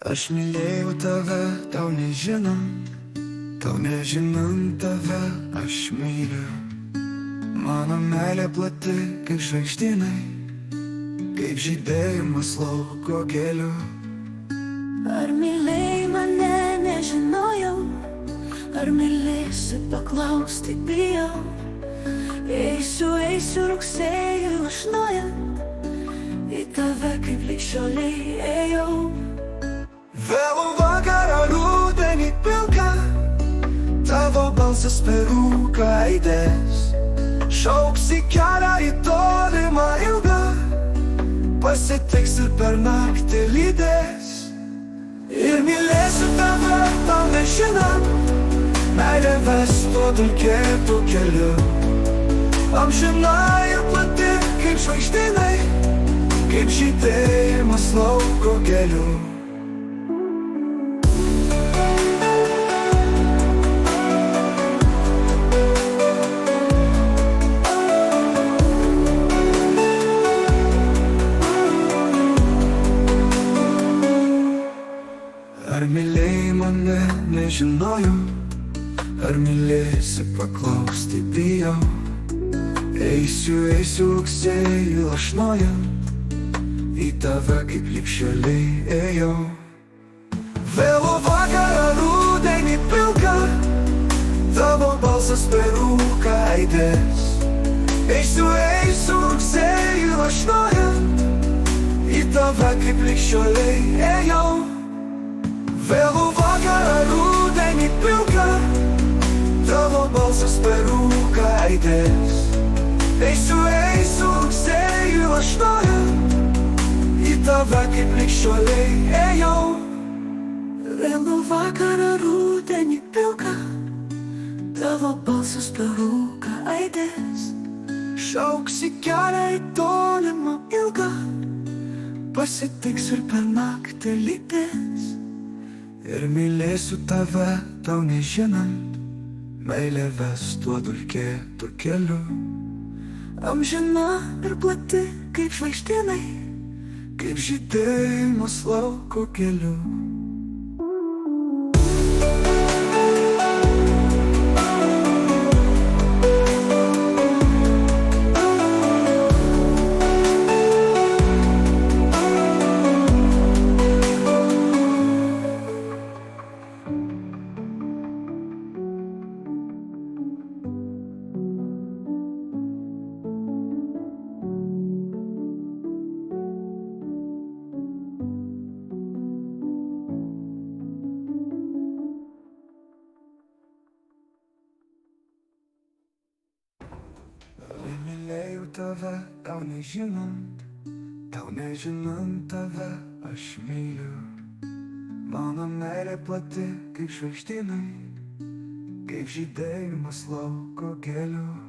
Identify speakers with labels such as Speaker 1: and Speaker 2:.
Speaker 1: Aš mylėjau tave, tau nežinant tave, aš myliu. Mano meilė plati kaip žvaigždynai, kaip žydėjimas lauko gėlių.
Speaker 2: Ar mylėjai mane, nežinojau, ar mylėsi, paklausti bijau. Eisiu rugsėjį lašnojant, į tave kaip lig šiolei ėjau.
Speaker 1: Vėlų vakarą rudenį pilką, tavo balsas per rūką aidės. Šauks į kelią į tolimą ilgą, pasitiks ir per naktį lydės. Ir mylėsiu tave, tau nežinant, meilė ves tuo dulkėtų keliu. Amžina ir plati kaip žvaigždynai, kaip žydėjimas lauko gėlių. Ar mylėjai mane, nežinojau, ar mylėsi, paklausti bijau. Eisiu rugsėjį lašnojant, į tave kaip lig šiolei ėjau. Vėlų vakarą rudenį pilką, tavo balsas per rūką aidės. Eisiu rugsėjį lašnojant, į tave kaip lig šiolei ėjau. Vėlų vakarą rudenį pilką, tavo balsas per rūką aidės. Eisiu rugsėjį lašnojant, į tave kaip lig šiolei ėjau.
Speaker 2: Vėlų vakarą rudenį pilką, tavo balsas per rūką aidės.
Speaker 1: Šauks į kelią į tolimą ilgą, pasitiks ir per naktį lydės. Ir mylėsiu tave, tau nežinant, meilė ves tuo dulkėtų keliu.
Speaker 2: Amžina ir plati kaip žvaigždynai,
Speaker 1: kaip žydėjimas lauko gėlių. Mylėjau tave, tau nežinant tave, aš myliu. Mano meilė plati kaip žvaigždynai, kaip žydėjimas lauko gėlių.